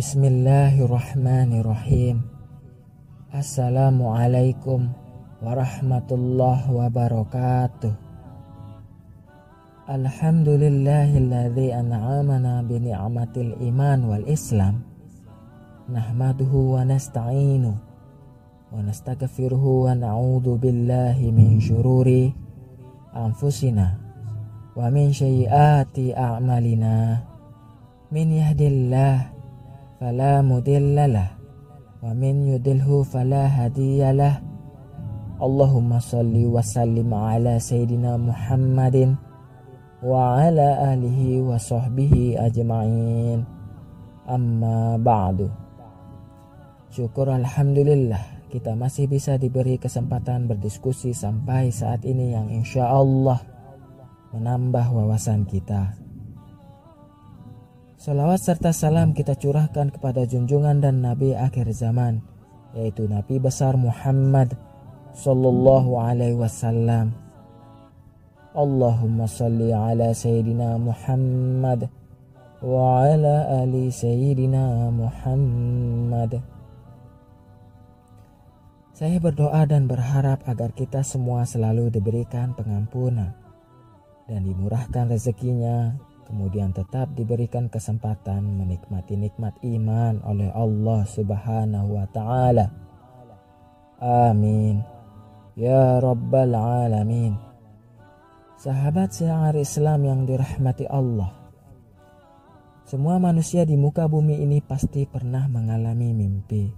Bismillahirrahmanirrahim. Assalamualaikum warahmatullahi wabarakatuh. Alhamdulillahilladzi an'amana bi ni'matil iman wal islam. Nahmaduhu wa nasta'inu wa nastaghfiruhu wa na'udzu billahi min syururi anfusina wa min sayyiati a'malina. Min yahdillah fala mudhillalah wa min yudhilhu fala hadiyalah. Allahumma salli wa sallim ala sayyidina Muhammadin wa ala alihi wa sahbihi ajma'in. Amma ba'du. Syukur alhamdulillah kita masih bisa diberi kesempatan berdiskusi sampai saat ini yang insya Allah menambah wawasan kita. Salawat serta salam kita curahkan kepada junjungan dan Nabi akhir zaman, yaitu Nabi besar Muhammad sallallahu alaihi wasallam. Allahumma salli ala Sayyidina Muhammad wa ala ali Sayyidina Muhammad. Saya berdoa dan berharap agar kita semua selalu diberikan pengampunan dan dimurahkan rezekinya, kemudian tetap diberikan kesempatan menikmati nikmat iman oleh Allah Subhanahu wa Ta'ala. Amin ya Rabbal Alamin. Sahabat syiar Islam yang dirahmati Allah, semua manusia di muka bumi ini pasti pernah mengalami mimpi.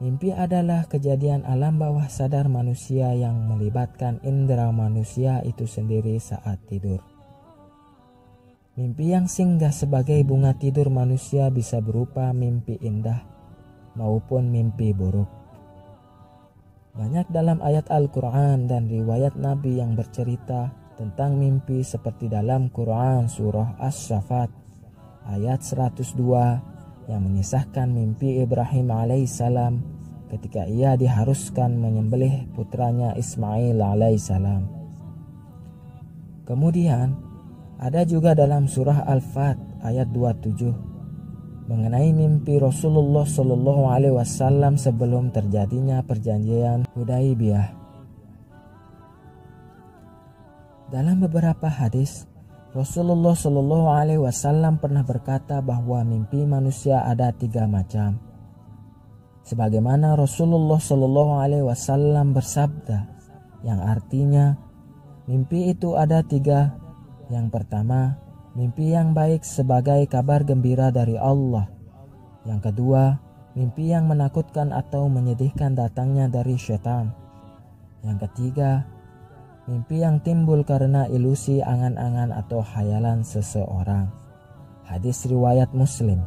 Mimpi adalah kejadian alam bawah sadar manusia yang melibatkan indera manusia itu sendiri saat tidur. Mimpi yang singgah sebagai bunga tidur manusia bisa berupa mimpi indah maupun mimpi buruk. Banyak dalam ayat Al-Quran dan riwayat Nabi yang bercerita tentang mimpi, seperti dalam Quran surah As-Saffat ayat 102 yang mengisahkan mimpi Ibrahim alaihissalam ketika ia diharuskan menyembelih putranya Ismail alaihissalam. Kemudian ada juga dalam surah Al-Fat ayat 27 mengenai mimpi Rasulullah Shallallahu Alaihi Wasallam sebelum terjadinya perjanjian Hudaibiyah. Dalam beberapa hadis, Rasulullah Shallallahu Alaihi Wasallam pernah berkata bahwa mimpi manusia ada 3 macam. Sebagaimana Rasulullah Shallallahu Alaihi Wasallam bersabda, yang artinya mimpi itu ada 3. Yang pertama, mimpi yang baik sebagai kabar gembira dari Allah. Yang kedua, mimpi yang menakutkan atau menyedihkan datangnya dari syaitan. Yang ketiga, mimpi yang timbul karena ilusi, angan-angan atau khayalan seseorang. Hadis riwayat Muslim.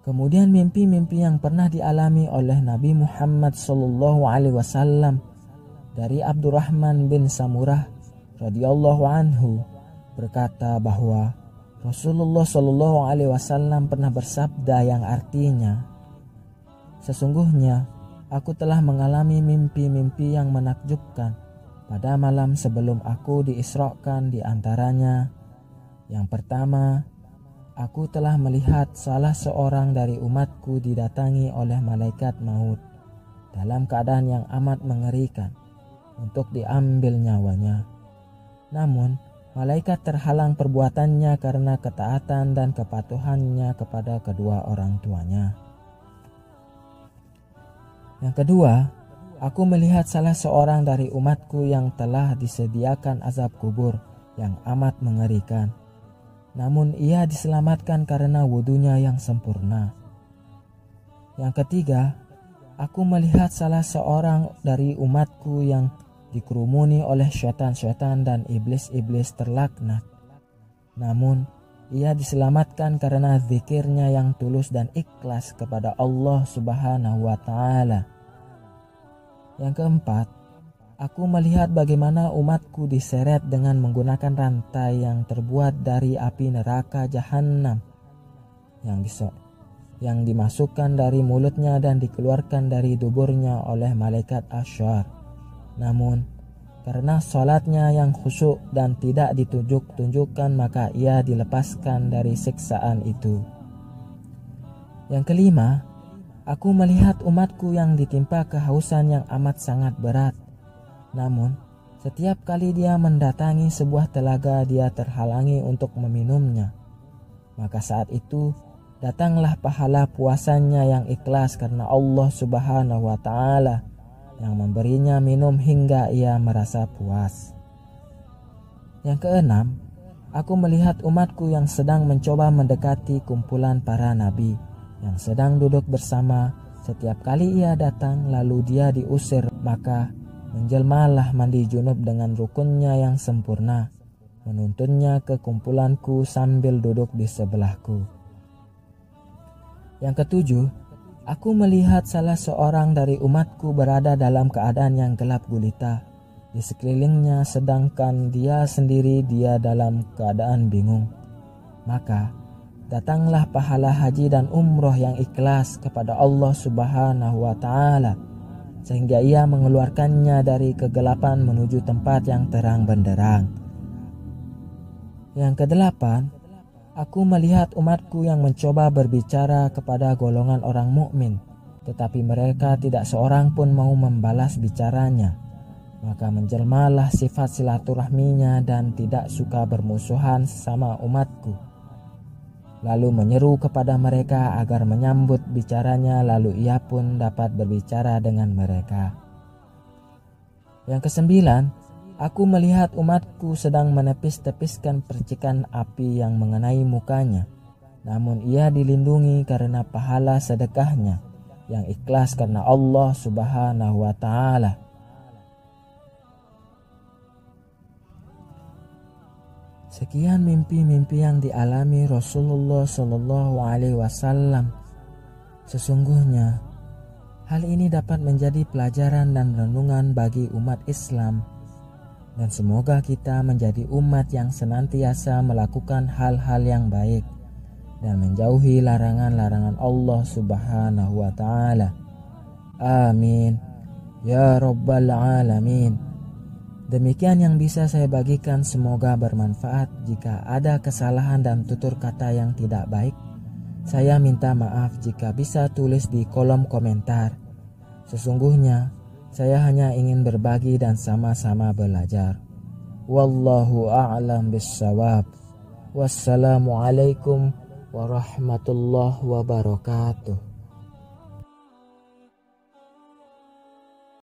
Kemudian mimpi-mimpi yang pernah dialami oleh Nabi Muhammad SAW dari Abdurrahman bin Samurah radhiyallahu anhu berkata bahwa Rasulullah Shallallahu Alaihi Wasallam pernah bersabda yang artinya, sesungguhnya aku telah mengalami mimpi-mimpi yang menakjubkan pada malam sebelum aku diisrakan. Di antaranya, yang pertama, aku telah melihat salah seorang dari umatku didatangi oleh malaikat maut dalam keadaan yang amat mengerikan untuk diambil nyawanya. Namun, malaikat terhalang perbuatannya karena ketaatan dan kepatuhannya kepada kedua orang tuanya. Yang kedua, aku melihat salah seorang dari umatku yang telah disediakan azab kubur yang amat mengerikan. Namun ia diselamatkan karena wudunya yang sempurna. Yang ketiga, aku melihat salah seorang dari umatku yang dikerumuni oleh syaitan-syaitan dan iblis-iblis terlaknat. Namun, ia diselamatkan karena zikirnya yang tulus dan ikhlas kepada Allah Subhanahu wa Ta'ala. Yang keempat, aku melihat bagaimana umatku diseret dengan menggunakan rantai yang terbuat dari api neraka Jahannam yang dimasukkan dari mulutnya dan dikeluarkan dari duburnya oleh malaikat Asyar. Namun, Karena sholatnya yang khusyuk dan tidak ditunjuk-tunjukkan, maka ia dilepaskan dari siksaan itu. Yang kelima, aku melihat umatku yang ditimpa kehausan yang amat sangat berat. Namun, setiap kali dia mendatangi sebuah telaga, dia terhalangi untuk meminumnya. Maka saat itu, datanglah pahala puasanya yang ikhlas karena Allah Subhanahu wa Ta'ala yang memberinya minum hingga ia merasa puas. Yang keenam, aku melihat umatku yang sedang mencoba mendekati kumpulan para nabi yang sedang duduk bersama. Setiap kali ia datang lalu dia diusir, maka menjelmalah mandi junub dengan rukunnya yang sempurna, menuntunnya ke kumpulanku sambil duduk di sebelahku. Yang ketujuh, aku melihat salah seorang dari umatku berada dalam keadaan yang gelap gulita di sekelilingnya, sedangkan dia sendiri dalam keadaan bingung. Maka datanglah pahala haji dan umroh yang ikhlas kepada Allah Subhanahu wa Ta'ala, sehingga ia mengeluarkannya dari kegelapan menuju tempat yang terang benderang. Yang kedelapan, aku melihat umatku yang mencoba berbicara kepada golongan orang mukmin, tetapi mereka tidak seorang pun mau membalas bicaranya. Maka menjelmalah sifat silaturahminya dan tidak suka bermusuhan sesama umatku. Lalu menyeru kepada mereka agar menyambut bicaranya, lalu ia pun dapat berbicara dengan mereka. Yang kesembilan, aku melihat umatku sedang menepis-tepiskan percikan api yang mengenai mukanya. Namun ia dilindungi karena pahala sedekahnya yang ikhlas karena Allah Subhanahu wa Ta'ala. Sekian mimpi-mimpi yang dialami Rasulullah Shallallahu Alaihi Wasallam. Sesungguhnya hal ini dapat menjadi pelajaran dan renungan bagi umat Islam. Dan semoga kita menjadi umat yang senantiasa melakukan hal-hal yang baik dan menjauhi larangan-larangan Allah Subhanahu wa Ta'ala. Amin ya Rabbal Alamin. Demikian yang bisa saya bagikan, semoga bermanfaat. Jika ada kesalahan dan tutur kata yang tidak baik, saya minta maaf. Jika bisa tulis di kolom komentar. Sesungguhnya saya hanya ingin berbagi dan sama-sama belajar. Wallahu a'lam bissawab. Wassalamualaikum warahmatullahi wabarakatuh.